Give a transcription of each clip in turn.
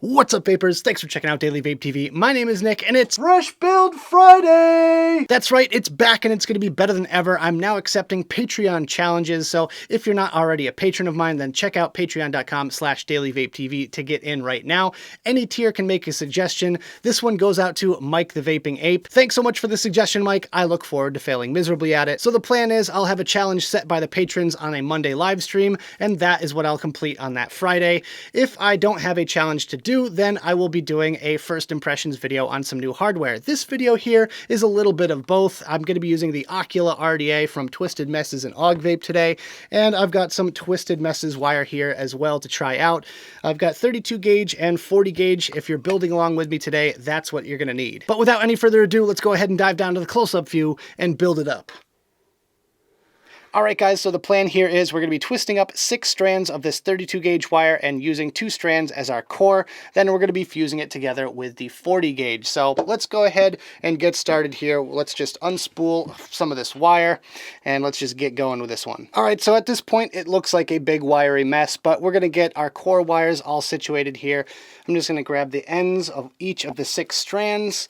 What's up, vapors? Thanks for checking out Daily Vape TV. My name is Nick, and it's Fresh Build Friday! That's right, it's back and it's going to be better than ever. I'm now accepting Patreon challenges, so if you're not already a patron of mine, then check out patreon.com/dailyvapetv to get in right now. Any tier can make a suggestion. This one goes out to Mike the Vaping Ape. Thanks so much for the suggestion, Mike. I look forward to failing miserably at it. So the plan is I'll have a challenge set by the patrons on a Monday live stream, and that is what I'll complete on that Friday. If I don't have a challenge to do, then I will be doing a first impressions video on some new hardware. This video here is a little bit of both. I'm going to be using the Ocula RDA from Twisted Messes and Og Vape today, and I've got some Twisted Messes wire here as well to try out. I've got 32 gauge and 40 gauge. If you're building along with me today, that's what you're going to need. But without any further ado, let's go ahead and dive down to the close-up view and build it up. Alright guys, so the plan here is we're going to be twisting up 6 strands of this 32 gauge wire and using 2 strands as our core. Then we're going to be fusing it together with the 40 gauge. So let's go ahead and get started here. Let's just unspool some of this wire and let's just get going with this one. Alright, so at this point it looks like a big wiry mess, but we're going to get our core wires all situated here. I'm just going to grab the ends of each of the 6 strands,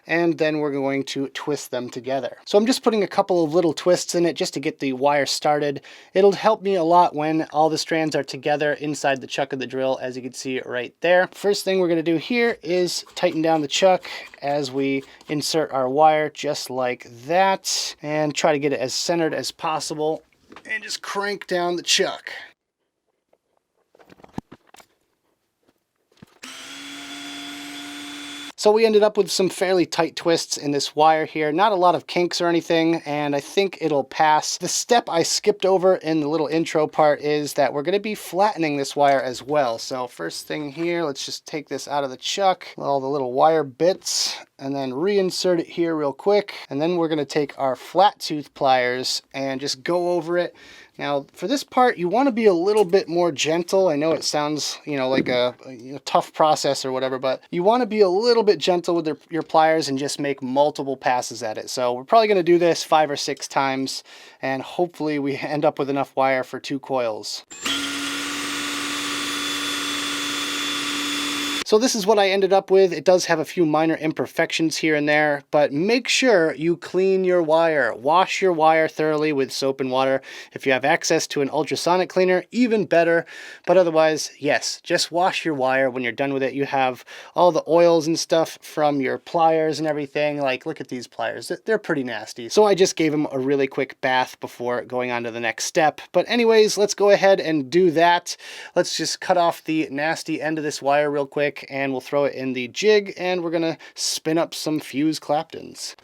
and then we're going to twist them together. So I'm just putting a couple of little twists in it just to get the wire started. It'll help me a lot when all the strands are together inside the chuck of the drill, as you can see right there. First thing we're going to do here is tighten down the chuck as we insert our wire just like that, and try to get it as centered as possible, and just crank down the chuck. So we ended up with some fairly tight twists in this wire here. Not a lot of kinks or anything, and I think it'll pass. The step I skipped over in the little intro part is that we're going to be flattening this wire as well. So first thing here, let's just take this out of the chuck, all the little wire bits, and then reinsert it here real quick. And then we're going to take our flat tooth pliers and just go over it. Now, for this part, you want to be a little bit more gentle. I know it sounds, like a tough process or whatever, but you want to be a little bit gentle with your pliers and just make multiple passes at it. So we're probably going to do this 5 or 6 times, and hopefully we end up with enough wire for 2 coils. So this is what I ended up with. It does have a few minor imperfections here and there, but make sure you clean your wire. Wash your wire thoroughly with soap and water. If you have access to an ultrasonic cleaner, even better. But otherwise, yes, just wash your wire when you're done with it. You have all the oils and stuff from your pliers and everything. Like, look at these pliers. They're pretty nasty. So I just gave them a really quick bath before going on to the next step. But anyways, let's go ahead and do that. Let's just cut off the nasty end of this wire real quick, and we'll throw it in the jig, and we're gonna spin up some fuse Claptons.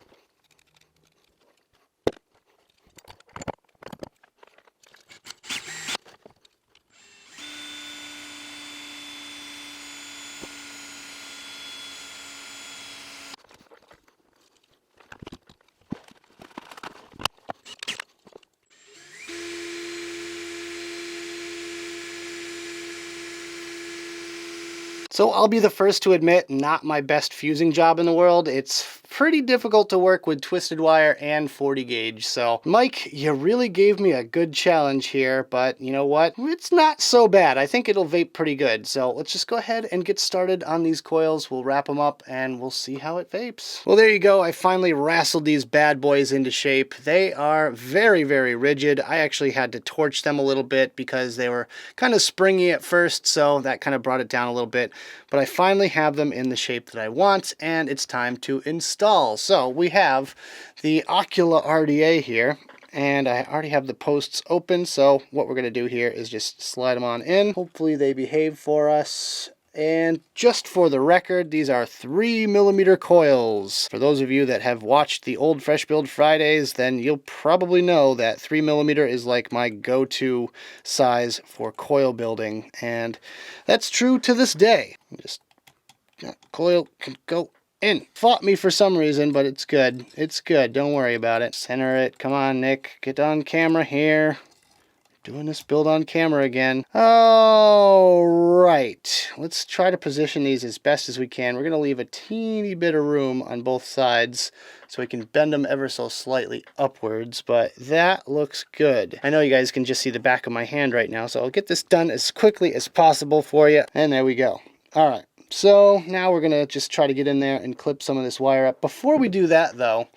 So I'll be the first to admit, not my best fusing job in the world. It's pretty difficult to work with twisted wire and 40 gauge. So Mike, you really gave me a good challenge here, but you know what? It's not so bad. I think it'll vape pretty good. So let's just go ahead and get started on these coils. We'll wrap them up and we'll see how it vapes. Well, there you go. I finally wrestled these bad boys into shape. They are very, very rigid. I actually had to torch them a little bit because they were kind of springy at first, so that kind of brought it down a little bit. But I finally have them in the shape that I want, and it's time to install. So we have the Ocula RDA here, and I already have the posts open. So what we're going to do here is just slide them on in. Hopefully they behave for us. And just for the record, these are 3mm coils. For those of you that have watched the old Fresh Build Fridays, then you'll probably know that 3mm is like my go-to size for coil building, and that's true to this day. Just that coil can go in. Fought me for some reason, but it's good. It's good. Don't worry about it. Center it. Come on, Nick. Get on camera here. Doing this build on camera again. All right, let's try to position these as best as we can. We're going to leave a teeny bit of room on both sides so we can bend them ever so slightly upwards, but that looks good. I know you guys can just see the back of my hand right now, so I'll get this done as quickly as possible for you, and there we go. All right, So now we're gonna just try to get in there and clip some of this wire up. Before we do that though,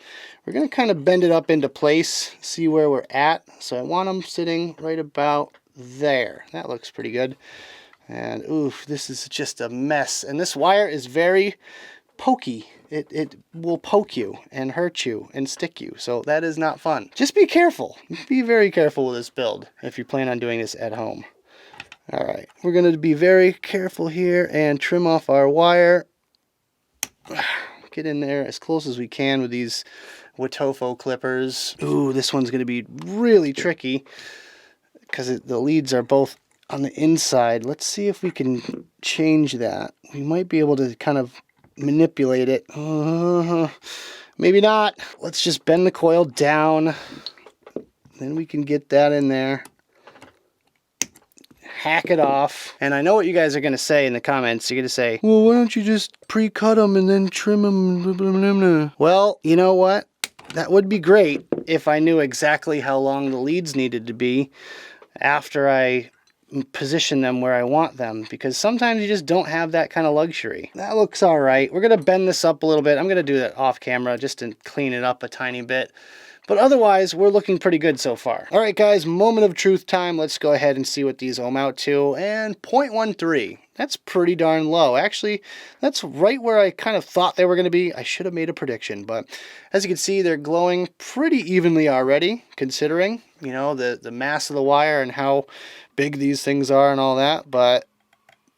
we're gonna kind of bend it up into place, see where we're at. So I want them sitting right about there. That looks pretty good. And oof, this is just a mess. And this wire is very pokey. It will poke you and hurt you and stick you. So that is not fun. Just be careful. Be very careful with this build if you plan on doing this at home. All right, we're going to be very careful here and trim off our wire. Get in there as close as we can with these Wotofo clippers. Ooh, this one's going to be really tricky because the leads are both on the inside. Let's see if we can change that. We might be able to kind of manipulate it. Maybe not. Let's just bend the coil down. Then we can get that in there. Hack it off. And I know what you guys are going to say in the comments. You're going to say, well, why don't you just pre-cut them and then trim them? Well, you know what? That would be great if I knew exactly how long the leads needed to be after I position them where I want them, because sometimes you just don't have that kind of luxury. That looks all right. We're going to bend this up a little bit. I'm going to do that off camera just to clean it up a tiny bit. But otherwise, we're looking pretty good so far. All right, guys, moment of truth time. Let's go ahead and see what these ohm out to. And 0.13. That's pretty darn low. Actually, that's right where I kind of thought they were going to be. I should have made a prediction. But as you can see, they're glowing pretty evenly already, considering, you know, the mass of the wire and how big these things are and all that. But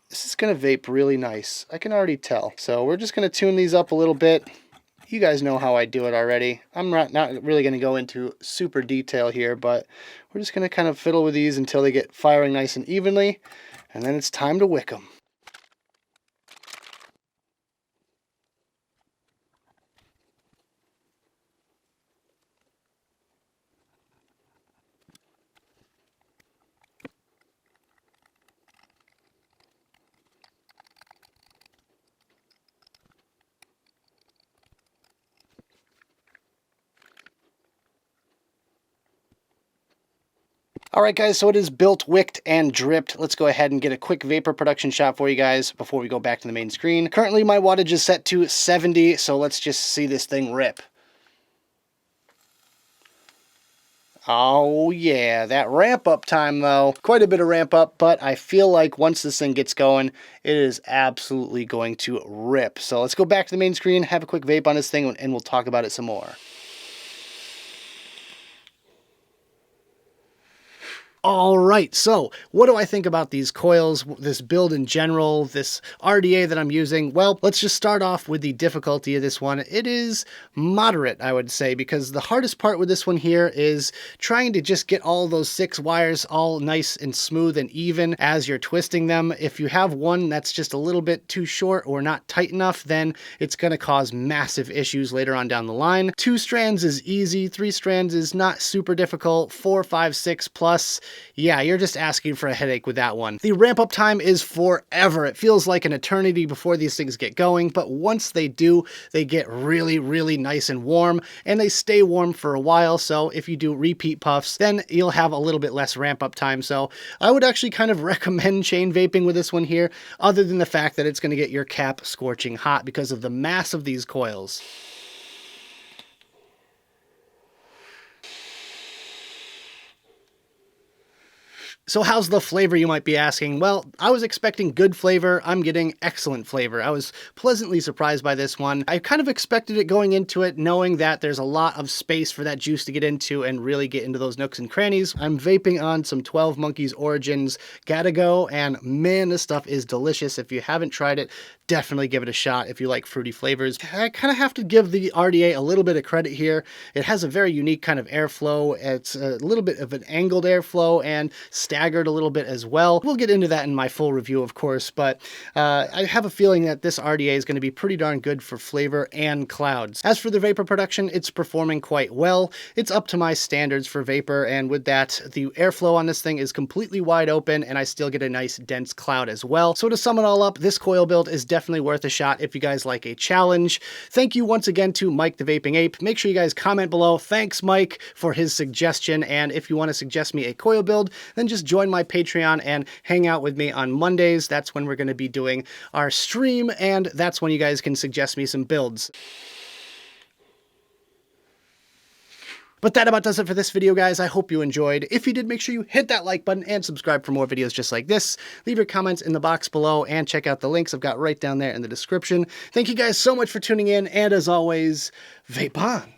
this is going to vape really nice. I can already tell. So we're just going to tune these up a little bit. You guys know how I do it already. I'm not really going to go into super detail here, but we're just going to kind of fiddle with these until they get firing nice and evenly, and then it's time to wick them. Alright guys, so it is built, wicked, and dripped. Let's go ahead and get a quick vapor production shot for you guys before we go back to the main screen. Currently my wattage is set to 70, so let's just see this thing rip. Oh yeah, that ramp up time though. Quite a bit of ramp up, but I feel like once this thing gets going, it is absolutely going to rip. So let's go back to the main screen, have a quick vape on this thing, and we'll talk about it some more. All right, so what do I think about these coils, this build in general, this RDA that I'm using? Well, let's just start off with the difficulty of this one. It is moderate, I would say, because the hardest part with this one here is trying to just get all those 6 wires all nice and smooth and even as you're twisting them. If you have one that's just a little bit too short or not tight enough, then it's going to cause massive issues later on down the line. 2 strands is easy, 3 strands is not super difficult, 4, 5, 6 plus. Yeah, you're just asking for a headache with that one. The ramp up time is forever. It feels like an eternity before these things get going, but once they do, they get really, really nice and warm, and they stay warm for a while. So if you do repeat puffs, then you'll have a little bit less ramp up time. So I would actually kind of recommend chain vaping with this one here, other than the fact that it's going to get your cap scorching hot because of the mass of these coils. So how's the flavor, you might be asking? Well, I was expecting good flavor. I'm getting excellent flavor. I was pleasantly surprised by this one. I kind of expected it going into it, knowing that there's a lot of space for that juice to get into and really get into those nooks and crannies. I'm vaping on some 12 Monkeys Origins Gotta Go, and man, this stuff is delicious. If you haven't tried it, definitely give it a shot if you like fruity flavors. I kind of have to give the RDA a little bit of credit here. It has a very unique kind of airflow. It's a little bit of an angled airflow and staggered a little bit as well. We'll get into that in my full review, of course, but I have a feeling that this RDA is going to be pretty darn good for flavor and clouds. As for the vapor production, it's performing quite well. It's up to my standards for vapor, and with that, the airflow on this thing is completely wide open, and I still get a nice dense cloud as well. So to sum it all up, this coil build is definitely worth a shot if you guys like a challenge. Thank you once again to Mike the Vaping Ape. Make sure you guys comment below. Thanks, Mike, for his suggestion, and if you want to suggest me a coil build, then just join my Patreon and hang out with me on Mondays. That's when we're going to be doing our stream, and that's when you guys can suggest me some builds. But that about does it for this video, guys. I hope you enjoyed. If you did, make sure you hit that like button and subscribe for more videos just like this. Leave your comments in the box below and check out the links I've got right down there in the description. Thank you guys so much for tuning in, and as always, vape on.